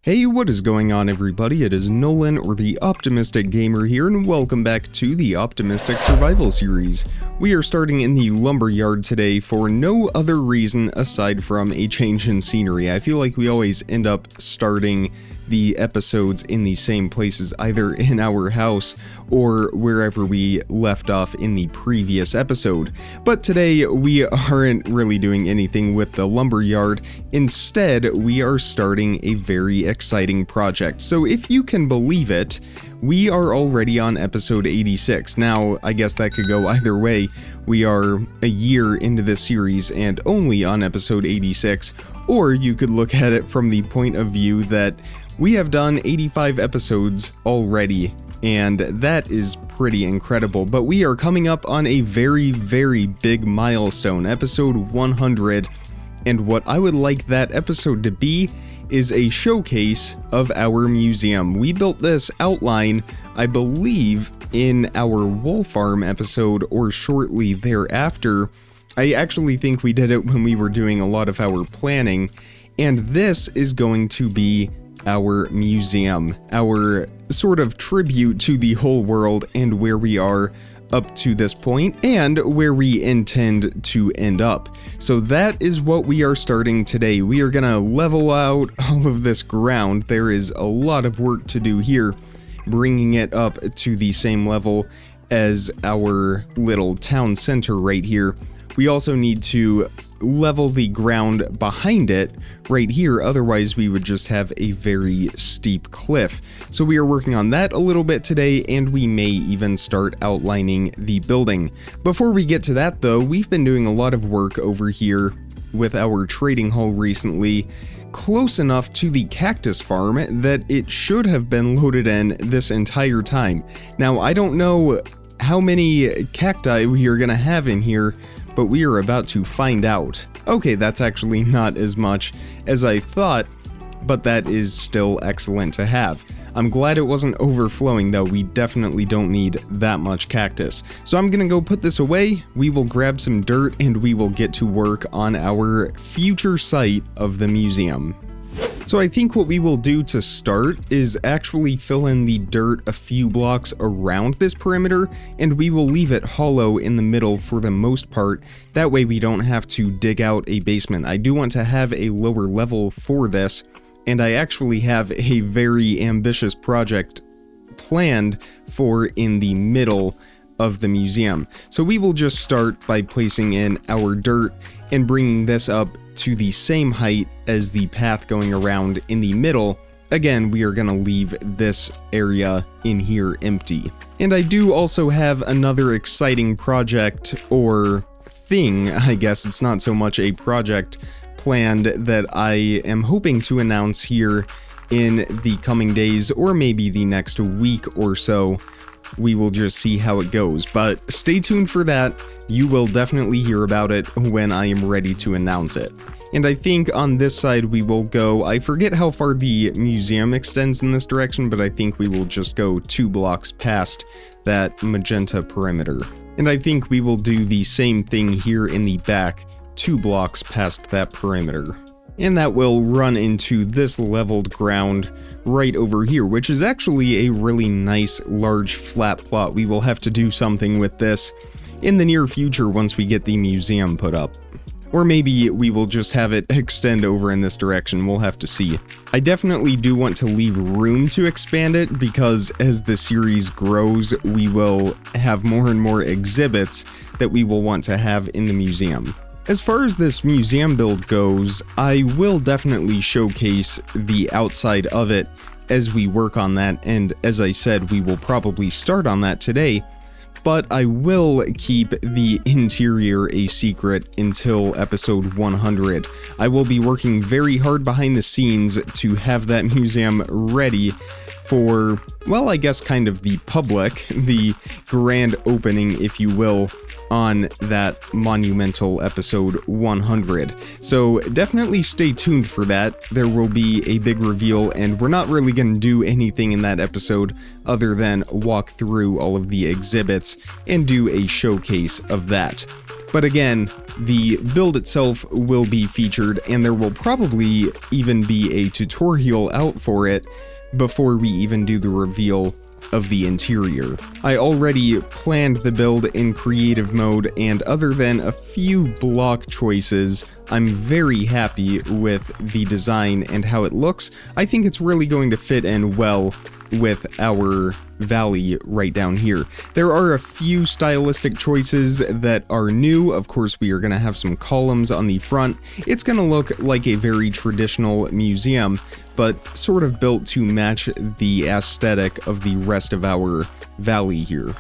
Hey, what is going on everybody? It is Nolan, or the Optimistic Gamer here, and welcome back to the Optimistic Survival Series. We are starting in the lumberyard today for no other reason aside from a change in scenery. I feel like we always end up starting the episodes in the same places, either in our house or wherever we left off in the previous episode. But today we aren't really doing anything with the lumberyard. Instead, we are starting a very exciting project. So if you can believe it, we are already on episode 86. Now, I guess that could go either way. We are a year into this series and only on episode 86, or you could look at it from the point of view that we have done 85 episodes already, and that is pretty incredible. But we are coming up on a very, very big milestone, episode 100, and what I would like that episode to be is a showcase of our museum. We built this outline, I believe, in our wool farm episode or shortly thereafter. I actually think we did it when we were doing a lot of our planning, and this is going to be our museum, our sort of tribute to the whole world and where we are up to this point and where we intend to end up. So that is what we are starting today. We are gonna level out all of this ground. There is a lot of work to do here, bringing it up to the same level as our little town center right here. We also need to level the ground behind it right here, otherwise we would just have a very steep cliff. So we are working on that a little bit today, and we may even start outlining the building. Before we get to that though, we've been doing a lot of work over here with our trading hall recently, close enough to the cactus farm that it should have been loaded in this entire time. Now, I don't know how many cacti we are gonna have in here, but we are about to find out. Okay, that's actually not as much as I thought, but that is still excellent to have. I'm glad it wasn't overflowing though. We definitely don't need that much cactus. So I'm gonna go put this away, we will grab some dirt, and we will get to work on our future site of the museum. So I think what we will do to start is actually fill in the dirt a few blocks around this perimeter, and we will leave it hollow in the middle for the most part. That way we don't have to dig out a basement. I do want to have a lower level for this, and I actually have a very ambitious project planned for in the middle of the museum. So we will just start by placing in our dirt and bringing this up to the same height as the path going around in the middle. Again, we are going to leave this area in here empty. And I do also have another exciting project, or thing, I guess it's not so much a project, planned that I am hoping to announce here in the coming days, or maybe the next week or so. We will just see how it goes, but stay tuned for that. You will definitely hear about it when I am ready to announce it. And I think on this side we will go, I forget how far the museum extends in this direction, but I think we will just go 2 blocks past that magenta perimeter. And I think we will do the same thing here in the back, 2 blocks past that perimeter. And that will run into this leveled ground right over here, which is actually a really nice large flat plot. We will have to do something with this in the near future once we get the museum put up. Or maybe we will just have it extend over in this direction, we'll have to see. I definitely do want to leave room to expand it, because as the series grows, we will have more and more exhibits that we will want to have in the museum. As far as this museum build goes, I will definitely showcase the outside of it as we work on that, and as I said, we will probably start on that today, but I will keep the interior a secret until episode 100. I will be working very hard behind the scenes to have that museum ready for, well, I guess kind of the public, the grand opening, if you will, on that monumental episode 100. So definitely stay tuned for that. There will be a big reveal, and we're not really going to do anything in that episode other than walk through all of the exhibits and do a showcase of that. But again, the build itself will be featured, and there will probably even be a tutorial out for it before we even do the reveal of the interior. I already planned the build in creative mode, and other than a few block choices, I'm very happy with the design and how it looks. I think it's really going to fit in well with our valley right down here. There are a few stylistic choices that are new. Of course, we are going to have some columns on the front. It's going to look like a very traditional museum, but sort of built to match the aesthetic of the rest of our valley here.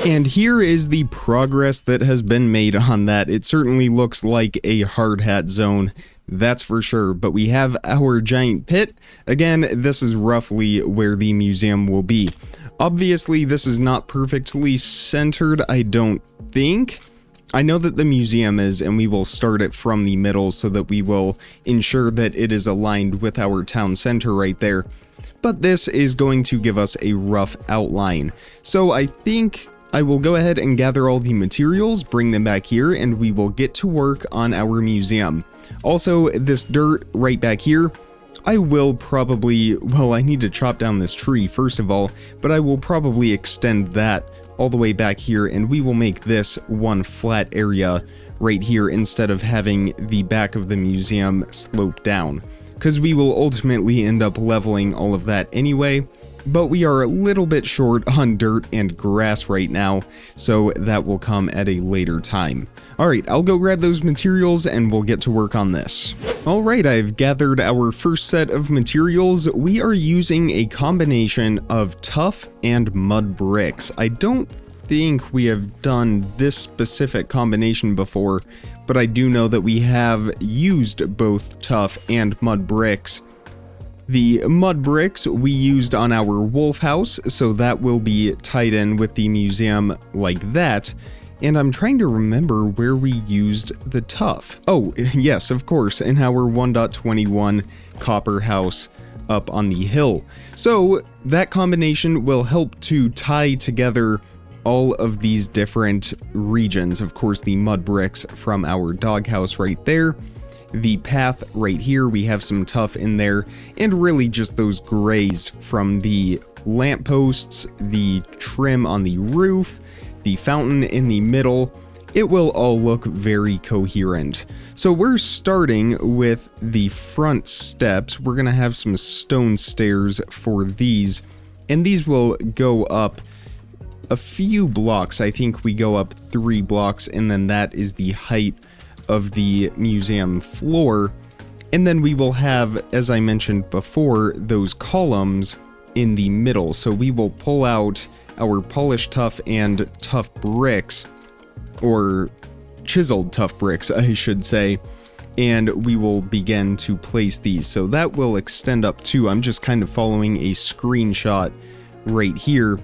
And here is the progress that has been made on that. It certainly looks like a hard hat zone, that's for sure, but we have our giant pit. Again, this is roughly where the museum will be. Obviously, this is not perfectly centered, I don't think. I know that the museum is, and we will start it from the middle so that we will ensure that it is aligned with our town center right there. But this is going to give us a rough outline. So I think I will go ahead and gather all the materials, bring them back here, and we will get to work on our museum. Also, this dirt right back here, I will probably, well, I need to chop down this tree first of all, but I will probably extend that all the way back here, and we will make this one flat area right here instead of having the back of the museum slope down, because we will ultimately end up leveling all of that anyway. But we are a little bit short on dirt and grass right now, so that will come at a later time. Alright, I'll go grab those materials and we'll get to work on this. Alright, I've gathered our first set of materials. We are using a combination of tuff and mud bricks. I don't think we have done this specific combination before, but I do know that we have used both tuff and mud bricks. The mud bricks we used on our wolf house, so that will be tied in with the museum like that. And I'm trying to remember where we used the tuff. Oh, yes, of course, in our 1.21 copper house up on the hill. So that combination will help to tie together all of these different regions. Of course, the mud bricks from our doghouse right there. The path right here, we have some tuff in there, and really just those grays from the lampposts, the trim on the roof, the fountain in the middle. It will all look very coherent. So we're starting with the front steps. We're gonna have some stone stairs for these, and these will go up a few blocks. I think we go up 3 blocks, and then that is the height of the museum floor. And then we will have, as I mentioned before, those columns in the middle. So we will pull out our polished tuff and tuff bricks, or chiseled tuff bricks, I should say, and we will begin to place these. So that will extend up to, I'm just kind of following a screenshot right here,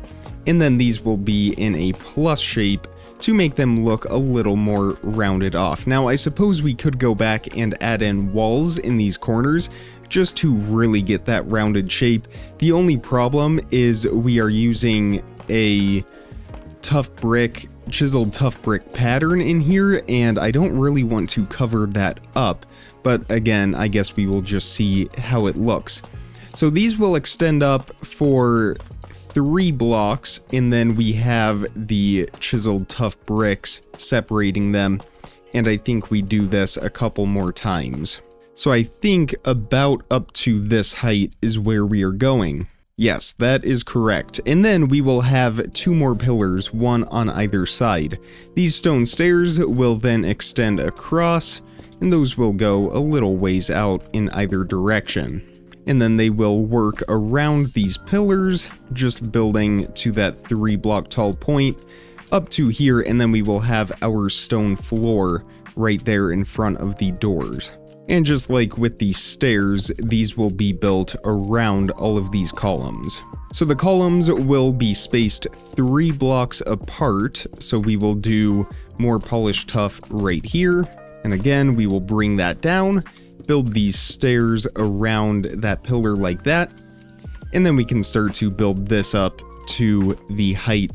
and then these will be in a plus shape to make them look a little more rounded off. Now, I suppose we could go back and add in walls in these corners just to really get that rounded shape. The only problem is we are using a chiseled tough brick pattern in here, and I don't really want to cover that up. But again, I guess we will just see how it looks. So these will extend up for 3 blocks, and then we have the chiseled tough bricks separating them, and I think we do this a couple more times. So I think about up to this height is where we are going. Yes, that is correct. And then we will have 2 more pillars, one on either side. These stone stairs will then extend across, and those will go a little ways out in either direction. And then they will work around these pillars, just building to that 3 block tall point up to here, and then we will have our stone floor right there in front of the doors. And just like with the stairs, these will be built around all of these columns. So the columns will be spaced 3 blocks apart, so we will do more polished tuff right here, and again we will bring that down, build these stairs around that pillar like that, and then we can start to build this up to the height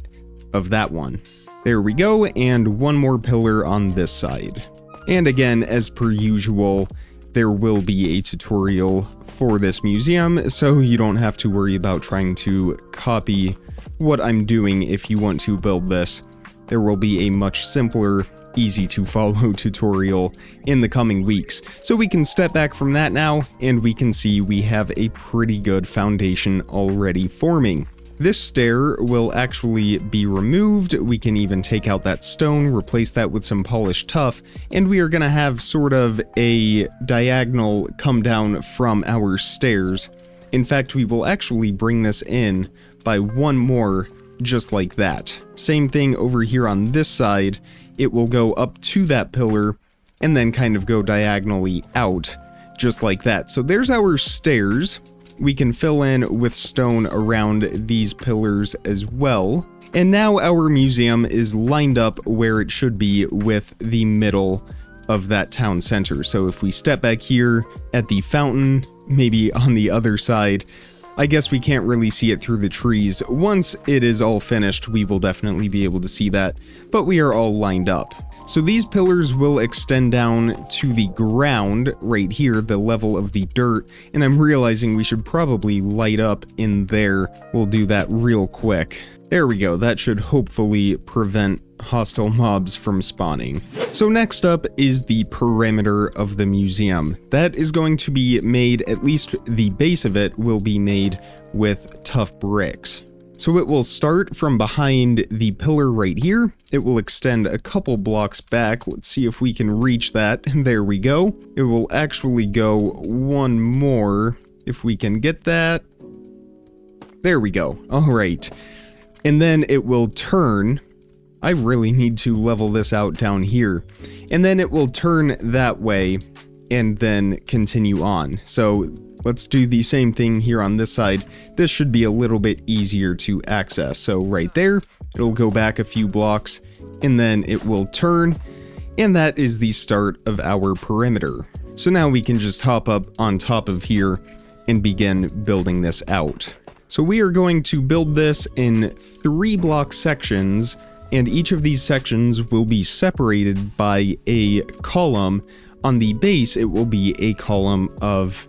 of that one. There we go, and one more pillar on this side. And again, as per usual, there will be a tutorial for this museum, so you don't have to worry about trying to copy what I'm doing if you want to build this. There will be a much simpler, easy to follow tutorial in the coming weeks. So we can step back from that now, and we can see we have a pretty good foundation already forming. This stair will actually be removed. We can even take out that stone, replace that with some polished tuff, and we are going to have sort of a diagonal come down from our stairs. In fact, we will actually bring this in by one more, just like that. Same thing over here on this side. It will go up to that pillar and then kind of go diagonally out, just like that. So there's our stairs. We can fill in with stone around these pillars as well. And now our museum is lined up where it should be with the middle of that town center. So if we step back here at the fountain, maybe on the other side, I guess we can't really see it through the trees. Once it is all finished, we will definitely be able to see that, but we are all lined up. So these pillars will extend down to the ground right here, the level of the dirt, and I'm realizing we should probably light up in there. We'll do that real quick. There we go, that should hopefully prevent hostile mobs from spawning. So next up is the perimeter of the museum. That is going to be made, at least the base of it will be made with tough bricks. So it will start from behind the pillar right here. It will extend a couple blocks back. Let's see if we can reach that. There we go. It will actually go one more, if we can get that. There we go. All right. And then it will turn. I really need to level this out down here. And then it will turn that way and then continue on. So let's do the same thing here on this side. This should be a little bit easier to access. So right there, it'll go back a few blocks and then it will turn. And that is the start of our perimeter. So now we can just hop up on top of here and begin building this out. So we are going to build this in 3 block sections, and each of these sections will be separated by a column. On the base, it will be a column of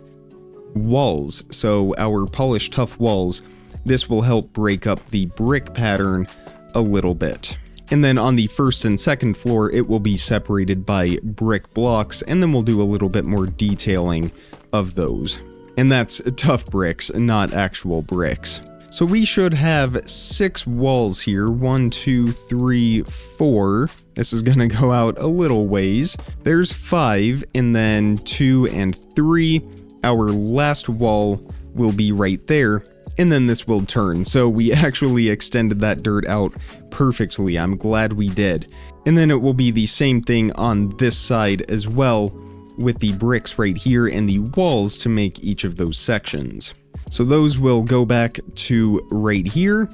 walls. So our polished tough walls, this will help break up the brick pattern a little bit. And then on the first and second floor, it will be separated by brick blocks, and then we'll do a little bit more detailing of those. And that's tough bricks, not actual bricks. So we should have 6 walls here. 1, 2, 3, 4. This is gonna go out a little ways. There's 5, and then 2 and 3. Our last wall will be right there, and then this will turn. So we actually extended that dirt out perfectly. I'm glad we did. And then it will be the same thing on this side as well, with the bricks right here and the walls to make each of those sections. So those will go back to right here,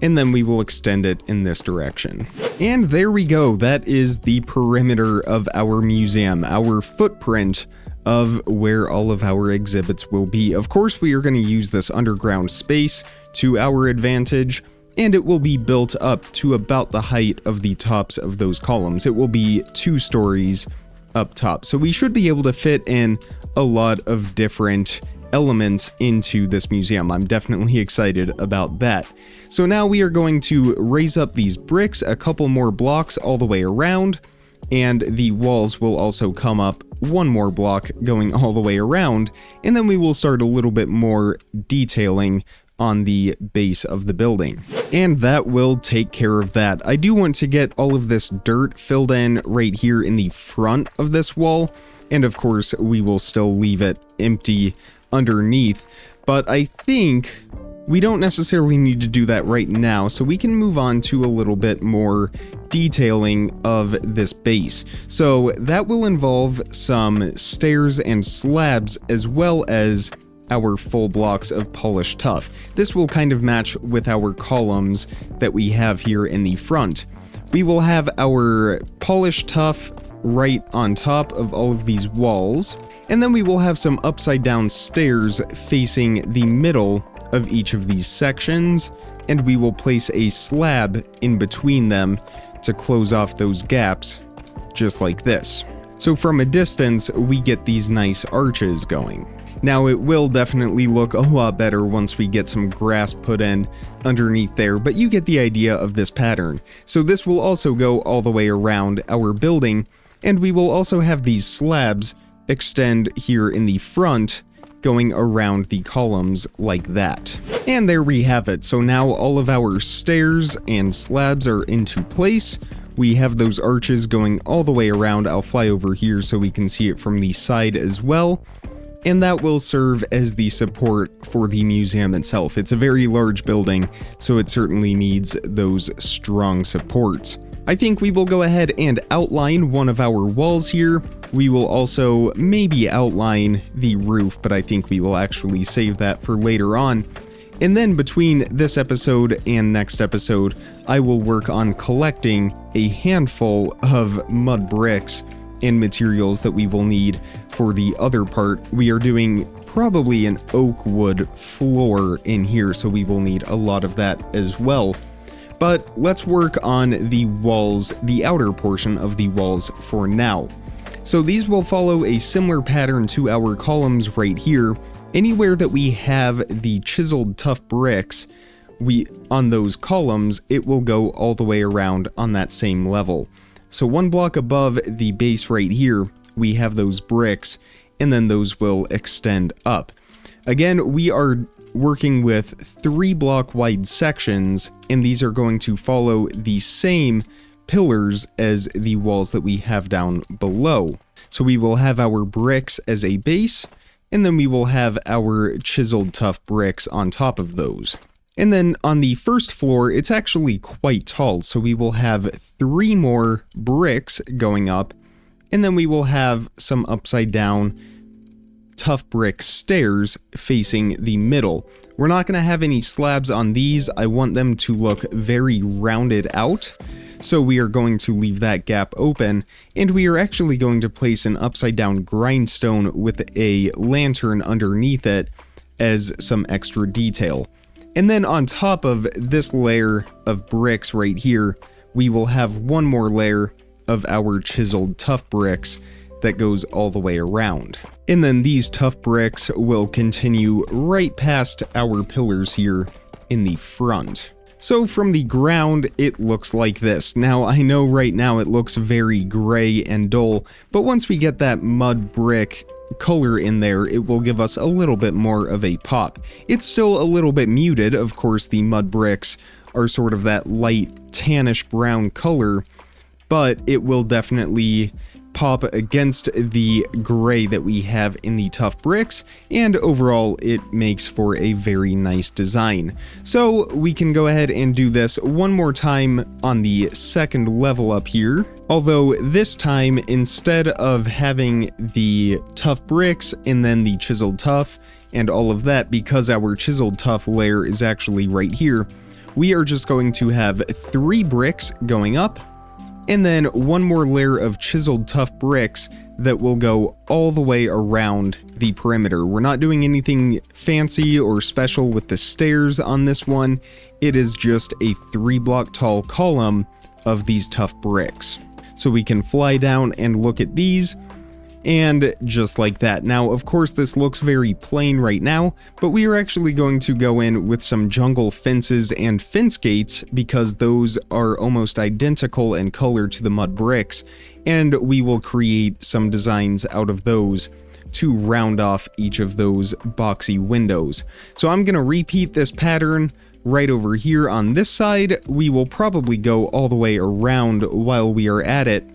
and then we will extend it in this direction. And there we go. That is the perimeter of our museum, our footprint of where all of our exhibits will be. Of course, we are going to use this underground space to our advantage, and it will be built up to about the height of the tops of those columns. It will be 2 stories up top. So we should be able to fit in a lot of different elements into this museum. I'm definitely excited about that. So now we are going to raise up these bricks a couple more blocks all the way around, and the walls will also come up one more block going all the way around, and then we will start a little bit more detailing on the base of the building. And that will take care of that. I do want to get all of this dirt filled in right here in the front of this wall, and of course we will still leave it empty underneath, but I think we don't necessarily need to do that right now, so we can move on to a little bit more detailing of this base. So that will involve some stairs and slabs, as well as our full blocks of polished tuff. This will kind of match with our columns that we have here in the front. We will have our polished tuff right on top of all of these walls, and then we will have some upside down stairs facing the middle of each of these sections, and we will place a slab in between them to close off those gaps, just like this. So from a distance, we get these nice arches going. Now it will definitely look a lot better once we get some grass put in underneath there, but you get the idea of this pattern. So this will also go all the way around our building, and we will also have these slabs extend here in the front, going around the columns like that. And there we have it. So now all of our stairs and slabs are into place. We have those arches going all the way around. I'll fly over here so we can see it from the side as well. And that will serve as the support for the museum itself. It's a very large building, so it certainly needs those strong supports. I think we will go ahead and outline one of our walls here. We will also maybe outline the roof, but I think we will actually save that for later on. And then between this episode and next episode, I will work on collecting a handful of mud bricks and materials that we will need for the other part. We are doing probably an oak wood floor in here, so we will need a lot of that as well. But let's work on the walls, the outer portion of the walls for now. So these will follow a similar pattern to our columns right here. Anywhere that we have the chiseled tough bricks, on those columns, it will go all the way around on that same level. So one block above the base right here, we have those bricks, and then those will extend up. Again, we are working with 3 block wide sections, and these are going to follow the same pillars as the walls that we have down below. So we will have our bricks as a base, and then we will have our chiseled tough bricks on top of those. And then on the first floor, it's actually quite tall, so we will have 3 more bricks going up, and then we will have some upside down tough brick stairs facing the middle. We're not going to have any slabs on these. I want them to look very rounded out, so we are going to leave that gap open, and we are actually going to place an upside down grindstone with a lantern underneath it as some extra detail. And then on top of this layer of bricks right here, we will have one more layer of our chiseled tough bricks that goes all the way around. And then these tough bricks will continue right past our pillars here in the front. So from the ground, it looks like this. Now, I know right now it looks very gray and dull, but once we get that mud brick color in there, it will give us a little bit more of a pop. It's still a little bit muted. Of course, the mud bricks are sort of that light tannish brown color, but it will definitely pop against the gray that we have in the tough bricks, and overall it makes for a very nice design. So we can go ahead and do this one more time on the second level up here, although this time instead of having the tough bricks and then the chiseled tough and all of that, because our chiseled tough layer is actually right here, we are just going to have 3 bricks going up, and then one more layer of chiseled tough bricks that will go all the way around the perimeter. We're not doing anything fancy or special with the stairs on this one. It is just a 3 block tall column of these tough bricks. So we can fly down and look at these, and just like that. Now, of course, this looks very plain right now, but we are actually going to go in with some jungle fences and fence gates because those are almost identical in color to the mud bricks, and we will create some designs out of those to round off each of those boxy windows. So I'm going to repeat this pattern right over here on this side. We will probably go all the way around while we are at it,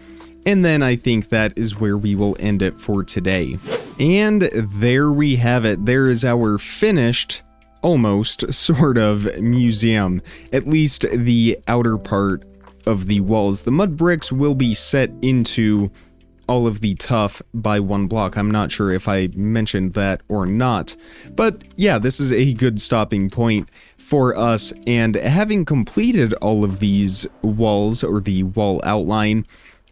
and then I think that is where we will end it for today. And there we have it. There is our finished, almost, sort of, museum. At least the outer part of the walls. The mud bricks will be set into all of the tough by 1 block. I'm not sure if I mentioned that or not. But yeah, this is a good stopping point for us. And having completed all of these walls, or the wall outline,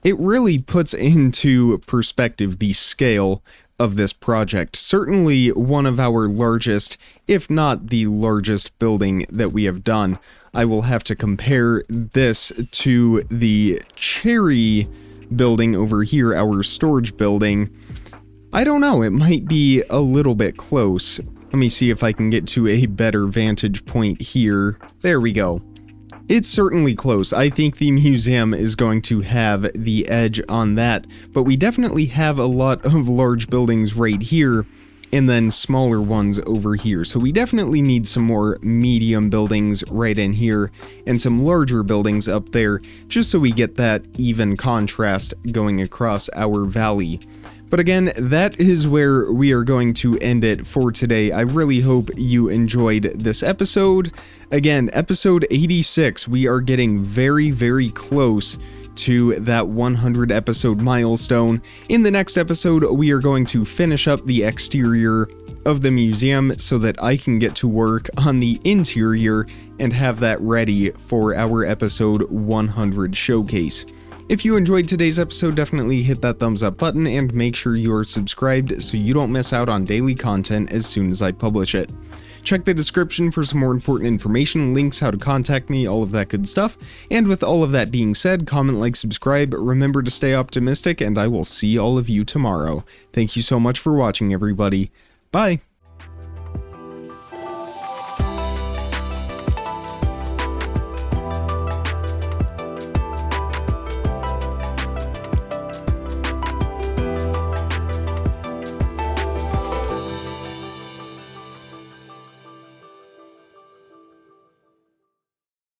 it really puts into perspective the scale of this project. Certainly one of our largest, if not the largest building that we have done. I will have to compare this to the Cherry building over here, our storage building. I don't know, it might be a little bit close. Let me see if I can get to a better vantage point here. There we go. It's certainly close. I think the museum is going to have the edge on that, but we definitely have a lot of large buildings right here, and then smaller ones over here. So we definitely need some more medium buildings right in here, and some larger buildings up there, just so we get that even contrast going across our valley. But again, that is where we are going to end it for today. I really hope you enjoyed this episode. Again, episode 86, we are getting very, very close to that 100 episode milestone. In the next episode, we are going to finish up the exterior of the museum so that I can get to work on the interior and have that ready for our episode 100 showcase. If you enjoyed today's episode, definitely hit that thumbs up button and make sure you are subscribed so you don't miss out on daily content as soon as I publish it. Check the description for some more important information, links, how to contact me, all of that good stuff. And with all of that being said, comment, like, subscribe, remember to stay optimistic, and I will see all of you tomorrow. Thank you so much for watching, everybody. Bye!